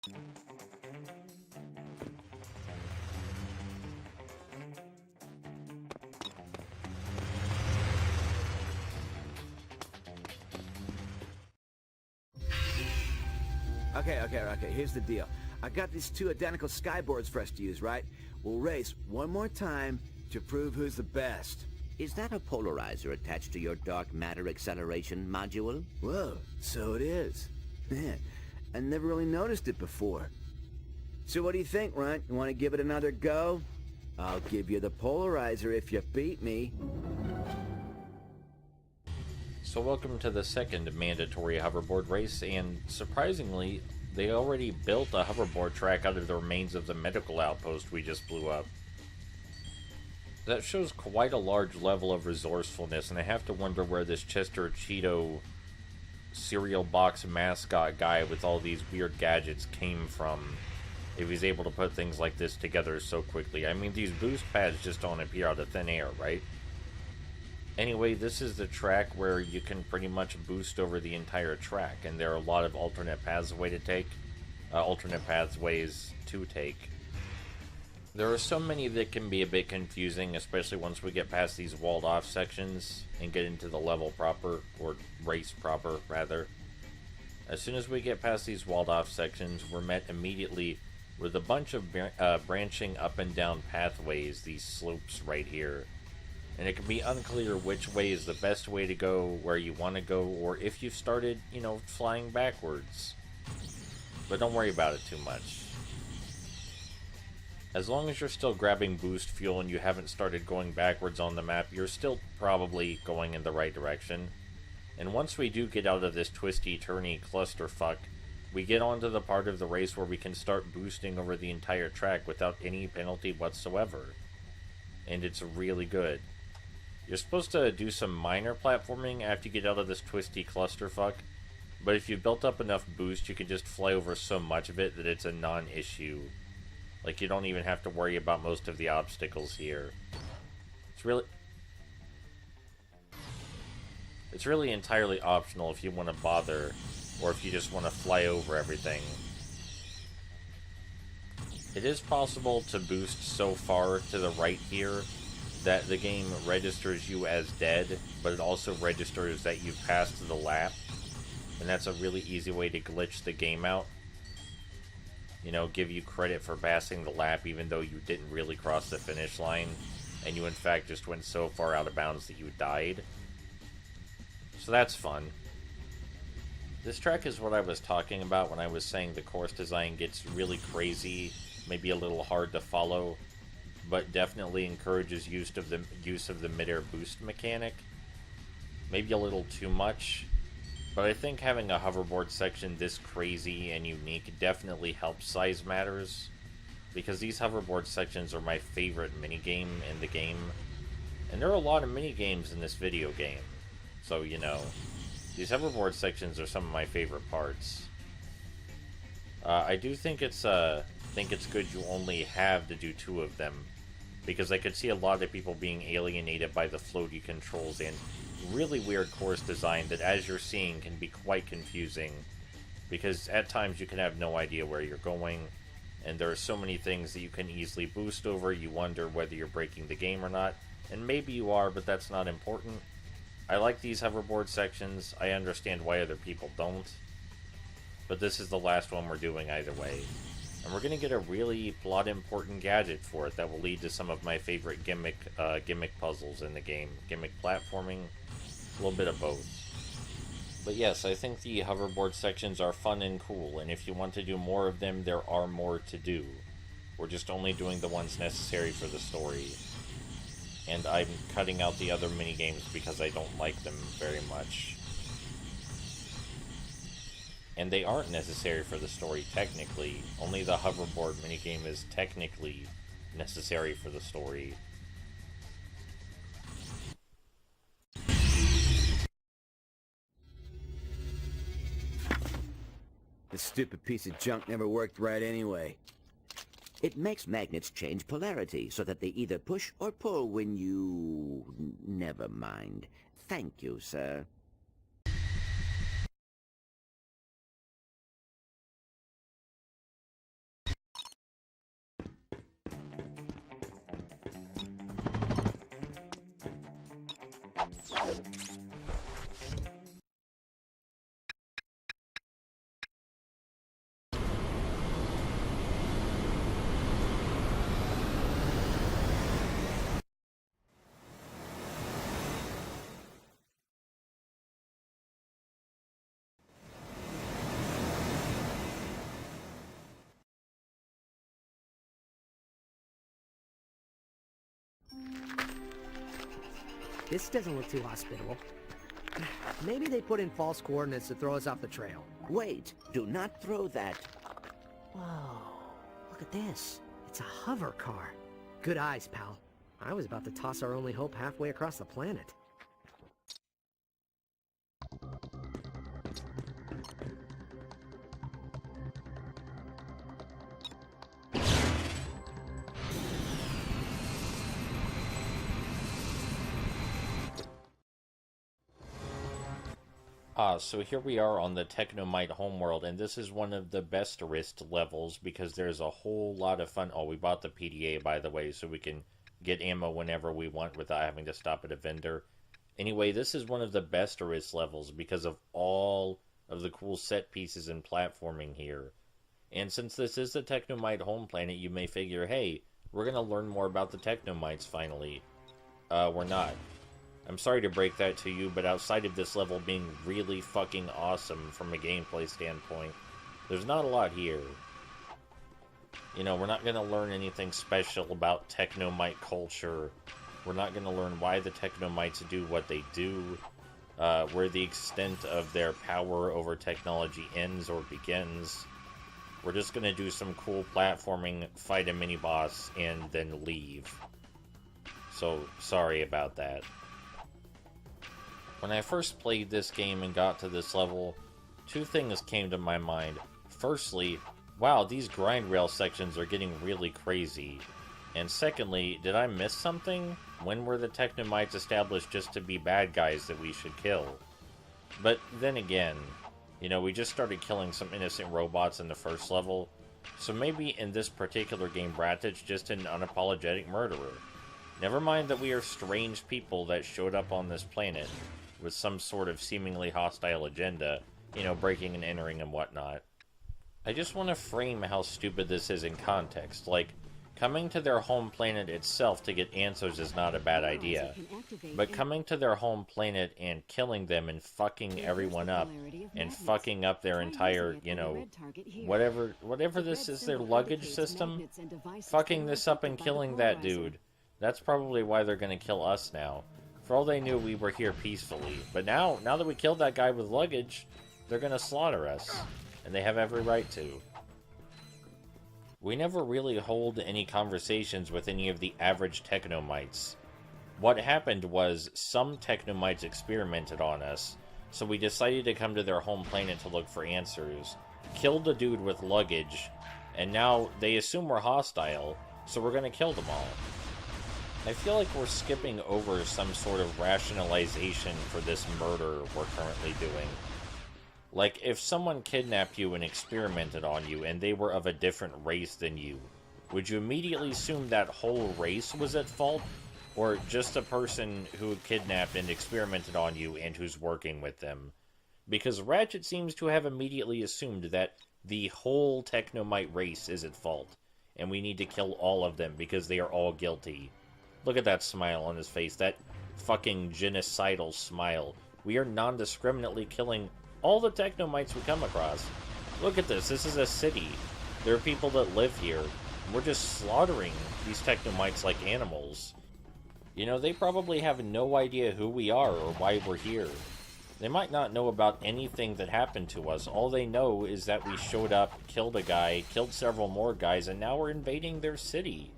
Okay, here's the deal. I got these two identical skyboards for us to use, right? We'll race one more time to prove who's the best. Is that a polarizer attached to your dark matter acceleration module? Whoa, so it is. Man, I never really noticed it before. So what do you think, Runt? You want to give it another go? I'll give you the polarizer if you beat me. So welcome to the second mandatory hoverboard race, and surprisingly, they already built a hoverboard track out of the remains of the medical outpost we just blew up. That shows quite a large level of resourcefulness, and I have to wonder where this Chester Cheeto cereal box mascot guy with all these weird gadgets came from, if he's able to put things like this together so quickly. I mean, these boost pads just don't appear out of thin air, right? Anyway, this is the track where you can pretty much boost over the entire track, and there are a lot of alternate pathways to take. There are so many that can be a bit confusing, especially once we get past these walled off sections and get into the level proper, or race proper, rather. As soon as we get past these walled off sections, we're met immediately with a bunch of branching up and down pathways, these slopes right here. And it can be unclear which way is the best way to go, where you want to go, or if you've started, flying backwards. But don't worry about it too much. As long as you're still grabbing boost fuel and you haven't started going backwards on the map, you're still probably going in the right direction. And once we do get out of this twisty-turny clusterfuck, we get onto the part of the race where we can start boosting over the entire track without any penalty whatsoever. And it's really good. You're supposed to do some minor platforming after you get out of this twisty clusterfuck, but if you've built up enough boost, you can just fly over so much of it that it's a non-issue. Like, you don't even have to worry about most of the obstacles here. It's really entirely optional if you want to bother, or if you just want to fly over everything. It is possible to boost so far to the right here that the game registers you as dead, but it also registers that you've passed the lap. And that's a really easy way to glitch the game out. Give you credit for passing the lap even though you didn't really cross the finish line, and you in fact just went so far out of bounds that you died. So that's fun. This track is what I was talking about when I was saying the course design gets really crazy, maybe a little hard to follow, but definitely encourages use of the mid-air boost mechanic. Maybe a little too much, but I think having a hoverboard section this crazy and unique definitely helps size matters, because these hoverboard sections are my favorite minigame in the game, and there are a lot of minigames in this video game, so these hoverboard sections are some of my favorite parts. I do think it's good you only have to do 2 of them, because I could see a lot of people being alienated by the floaty controls and really weird course design that, as you're seeing, can be quite confusing, because at times you can have no idea where you're going, and there are so many things that you can easily boost over, you wonder whether you're breaking the game or not, and maybe you are, but that's not important. I like these hoverboard sections, I understand why other people don't, but this is the last one we're doing either way. And we're going to get a really plot-important gadget for it that will lead to some of my favorite gimmick puzzles in the game. Gimmick platforming, a little bit of both. But yes, I think the hoverboard sections are fun and cool, and if you want to do more of them, there are more to do. We're just only doing the ones necessary for the story. And I'm cutting out the other minigames because I don't like them very much. And they aren't necessary for the story, technically. Only the hoverboard minigame is technically necessary for the story. This stupid piece of junk never worked right anyway. It makes magnets change polarity so that they either push or pull when you... Never mind. Thank you, sir. This doesn't look too hospitable. Maybe they put in false coordinates to throw us off the trail. Wait, do not throw that. Whoa, look at this. It's a hover car. Good eyes, pal. I was about to toss our only hope halfway across the planet. So here we are on the Technomite homeworld, and this is one of the besterest levels because there's a whole lot of fun. Oh, we bought the PDA, by the way, so we can get ammo whenever we want without having to stop at a vendor. Anyway, this is one of the besterest levels because of all of the cool set pieces and platforming here. And since this is the Technomite home planet, you may figure, hey, we're going to learn more about the Technomites finally. We're not. I'm sorry to break that to you, but outside of this level being really fucking awesome from a gameplay standpoint, there's not a lot here. You know, we're not going to learn anything special about Technomite culture. We're not going to learn why the Technomites do what they do, where the extent of their power over technology ends or begins. We're just going to do some cool platforming, fight a mini-boss, and then leave. So, sorry about that. When I first played this game and got to this level, two things came to my mind. Firstly, wow, these grind rail sections are getting really crazy. And secondly, did I miss something? When were the Technomites established just to be bad guys that we should kill? But then again, you know, we just started killing some innocent robots in the first level, so maybe in this particular game Ratchet's just an unapologetic murderer. Never mind that we are strange people that showed up on this planet with some sort of seemingly hostile agenda, you know, breaking and entering and whatnot. I just want to frame how stupid this is in context. Like, coming to their home planet itself to get answers is not a bad idea. But coming to their home planet and killing them and fucking everyone up, and fucking up their entire, you know, whatever this is, their luggage system, fucking this up and killing that dude, that's probably why they're gonna kill us now. For all they knew, we were here peacefully. But now that we killed that guy with luggage, they're gonna slaughter us. And they have every right to. We never really hold any conversations with any of the average Technomites. What happened was, some Technomites experimented on us, so we decided to come to their home planet to look for answers, killed a dude with luggage, and now they assume we're hostile, so we're gonna kill them all. I feel like we're skipping over some sort of rationalization for this murder we're currently doing. Like, if someone kidnapped you and experimented on you, and they were of a different race than you, would you immediately assume that whole race was at fault? Or just a person who kidnapped and experimented on you and who's working with them? Because Ratchet seems to have immediately assumed that the whole Technomite race is at fault, and we need to kill all of them because they are all guilty. Look at that smile on his face, that fucking genocidal smile. We are non-discriminately killing all the Technomites we come across. Look at this is a city. There are people that live here. We're just slaughtering these Technomites like animals. You know, they probably have no idea who we are or why we're here. They might not know about anything that happened to us. All they know is that we showed up, killed a guy, killed several more guys, and now we're invading their city.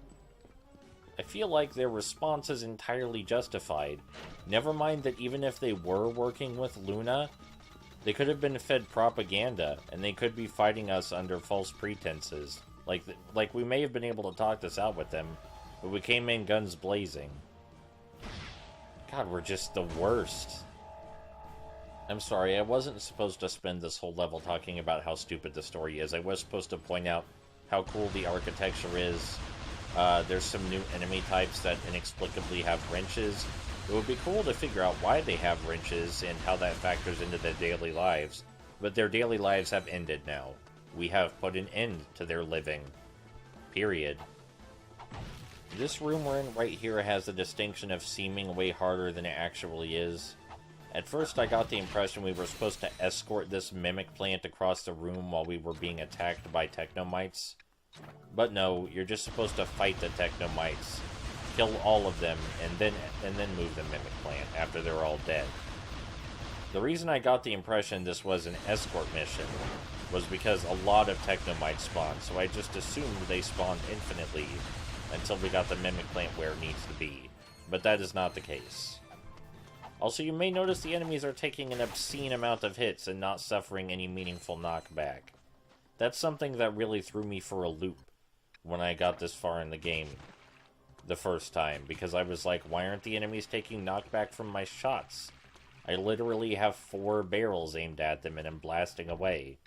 I feel like their response is entirely justified. Never mind that even if they were working with Luna, they could have been fed propaganda, and they could be fighting us under false pretenses. Like we may have been able to talk this out with them, but we came in guns blazing. God, we're just the worst. I'm sorry, I wasn't supposed to spend this whole level talking about how stupid the story is. I was supposed to point out how cool the architecture is. There's some new enemy types that inexplicably have wrenches. It would be cool to figure out why they have wrenches and how that factors into their daily lives. But their daily lives have ended now. We have put an end to their living. Period. This room we're in right here has the distinction of seeming way harder than it actually is. At first I got the impression we were supposed to escort this mimic plant across the room while we were being attacked by Technomites. But no, you're just supposed to fight the Technomites. kill all of them, and then move the Mimic Plant after they're all dead. The reason I got the impression this was an escort mission was because a lot of Technomites spawned, so I just assumed they spawned infinitely until we got the Mimic Plant where it needs to be. But that is not the case. Also, you may notice the enemies are taking an obscene amount of hits and not suffering any meaningful knockback. That's something that really threw me for a loop when I got this far in the game the first time, because I was like, why aren't the enemies taking knockback from my shots? I literally have 4 barrels aimed at them and I'm blasting away.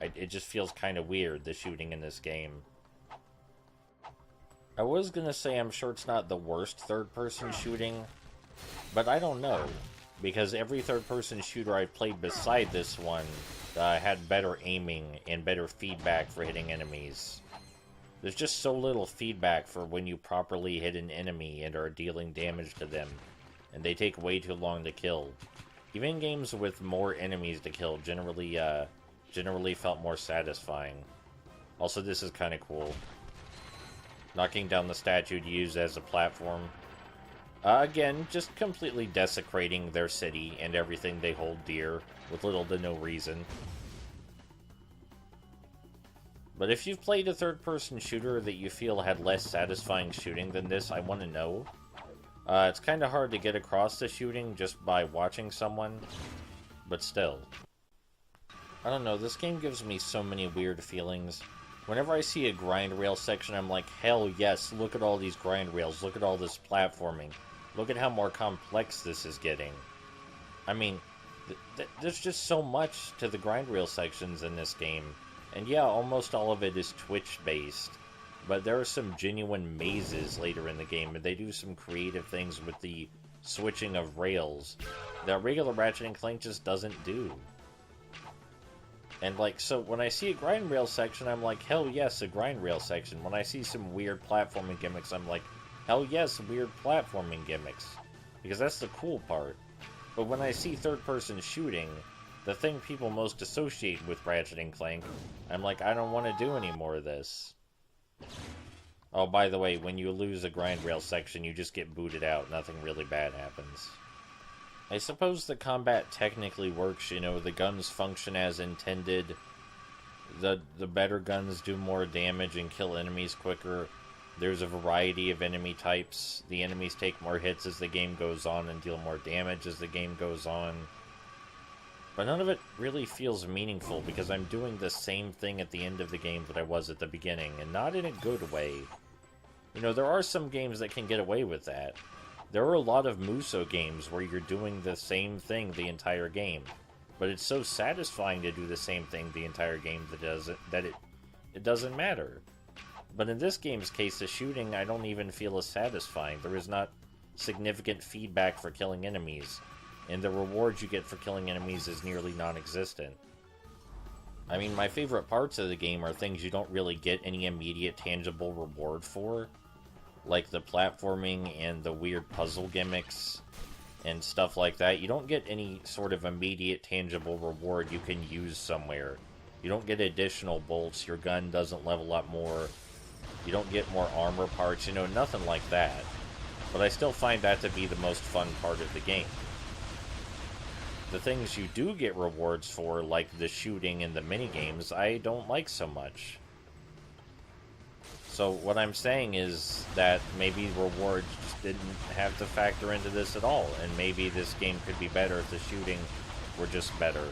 It just feels kind of weird, the shooting in this game. I was gonna say I'm sure it's not the worst third-person shooting, but I don't know, because every third-person shooter I've played beside this one had better aiming and better feedback for hitting enemies. There's just so little feedback for when you properly hit an enemy and are dealing damage to them, and they take way too long to kill. Even games with more enemies to kill generally felt more satisfying. Also, this is kind of cool. Knocking down the statue to use as a platform. Again, just completely desecrating their city and everything they hold dear, with little to no reason. But if you've played a third-person shooter that you feel had less satisfying shooting than this, I want to know. It's kind of hard to get across the shooting just by watching someone, but still. I don't know, this game gives me so many weird feelings. Whenever I see a grind rail section, I'm like, hell yes, look at all these grind rails, look at all this platforming. Look at how more complex this is getting. I mean, there's just so much to the grind rail sections in this game. And yeah, almost all of it is Twitch-based. But there are some genuine mazes later in the game, and they do some creative things with the switching of rails that regular Ratchet & Clank just doesn't do. And like, so when I see a grind rail section, I'm like, hell yes, a grind rail section. When I see some weird platforming gimmicks, I'm like, hell yes, weird platforming gimmicks. Because that's the cool part. But when I see third-person shooting, the thing people most associate with Ratchet & Clank, I'm like, I don't want to do any more of this. Oh, by the way, when you lose a grind rail section, you just get booted out. Nothing really bad happens. I suppose the combat technically works, you know, the guns function as intended. The better guns do more damage and kill enemies quicker. There's a variety of enemy types. The enemies take more hits as the game goes on and deal more damage as the game goes on. But none of it really feels meaningful because I'm doing the same thing at the end of the game that I was at the beginning, and not in a good way. You know, there are some games that can get away with that. There are a lot of Muso games where you're doing the same thing the entire game, but it's so satisfying to do the same thing the entire game that it doesn't matter. But in this game's case, the shooting I don't even feel as satisfying. There is not significant feedback for killing enemies, and the rewards you get for killing enemies is nearly non-existent. I mean, my favorite parts of the game are things you don't really get any immediate tangible reward for, like the platforming and the weird puzzle gimmicks and stuff like that. You don't get any sort of immediate tangible reward you can use somewhere. You don't get additional bolts, your gun doesn't level up more, you don't get more armor parts, you know, nothing like that. But I still find that to be the most fun part of the game. The things you do get rewards for, like the shooting and the minigames, I don't like so much. So what I'm saying is that maybe rewards just didn't have to factor into this at all, and maybe this game could be better if the shooting were just better.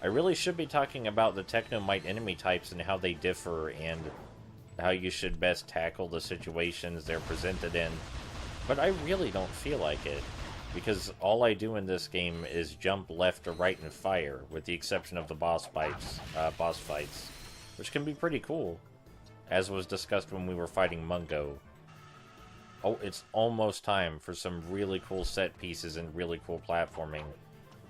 I really should be talking about the Technomite enemy types and how they differ, and how you should best tackle the situations they're presented in, but I really don't feel like it. Because all I do in this game is jump left or right and fire, with the exception of the boss fights, which can be pretty cool, as was discussed when we were fighting Mungo. Oh, it's almost time for some really cool set pieces and really cool platforming.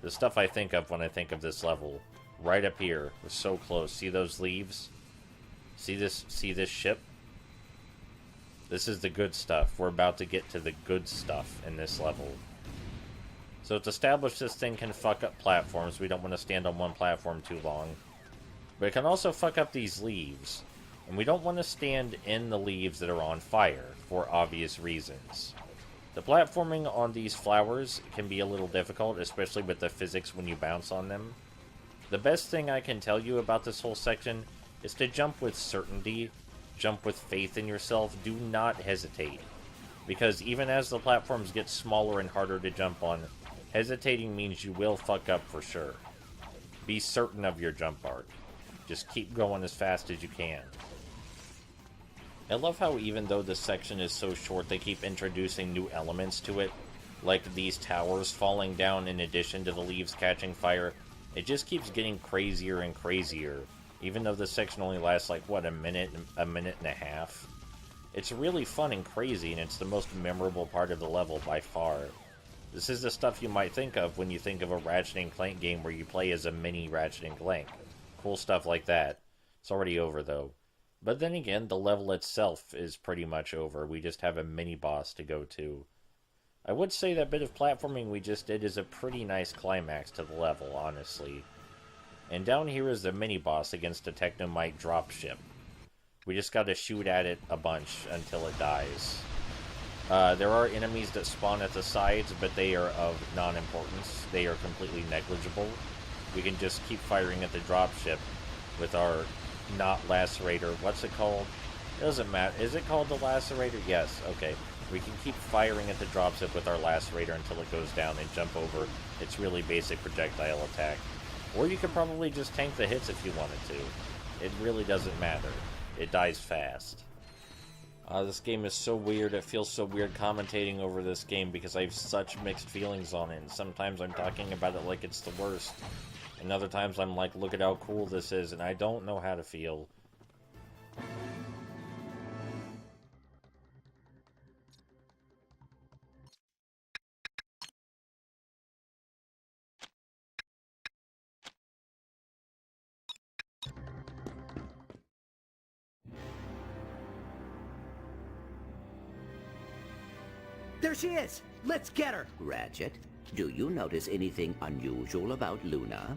The stuff I think of when I think of this level, right up here, we're so close. See those leaves? See this ship? This is the good stuff. We're about to get to the good stuff in this level. So it's established this thing can fuck up platforms. We don't want to stand on one platform too long. But it can also fuck up these leaves. And we don't want to stand in the leaves that are on fire. for obvious reasons. The platforming on these flowers can be a little difficult, especially with the physics when you bounce on them. The best thing I can tell you about this whole section is to jump with certainty, jump with faith in yourself, do not hesitate. Because even as the platforms get smaller and harder to jump on, hesitating means you will fuck up for sure. Be certain of your jump arc. Just keep going as fast as you can. I love how even though this section is so short, they keep introducing new elements to it, like these towers falling down in addition to the leaves catching fire. It just keeps getting crazier and crazier, even though this section only lasts like, what, a minute and a half? It's really fun and crazy, and it's the most memorable part of the level by far. This is the stuff you might think of when you think of a Ratchet & Clank game where you play as a mini Ratchet & Clank. Cool stuff like that. It's already over, though. But then again, the level itself is pretty much over. We just have a mini-boss to go to. I would say that bit of platforming we just did is a pretty nice climax to the level, honestly. And down here is the mini-boss against a Technomite dropship. We just gotta shoot at it a bunch until it dies. There are enemies that spawn at the sides, but they are of non-importance. They are completely negligible. We can just keep firing at the dropship with our not lacerator. What's it called? It doesn't matter. Is it called the lacerator? Yes. Okay. We can keep firing at the dropship with our lacerator until it goes down and jump over its really basic projectile attack. Or you could probably just tank the hits if you wanted to. It really doesn't matter. It dies fast. This game is so weird. It feels so weird commentating over this game because I have such mixed feelings on it. And sometimes I'm talking about it like it's the worst. And other times I'm like, look at how cool this is, and I don't know how to feel. There she is! Let's get her! Ratchet, do you notice anything unusual about Luna?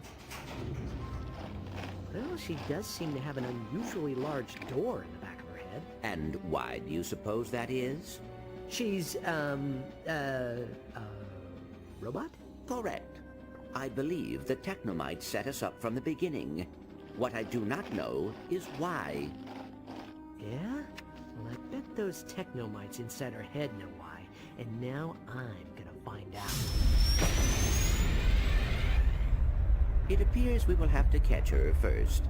Well, she does seem to have an unusually large door in the back of her head. And why do you suppose that is? She's, robot? Correct. I believe the Technomites set us up from the beginning. What I do not know is why. Yeah? Well, I bet those Technomites inside her head know why. And now I'm gonna find out. It appears we will have to catch her first.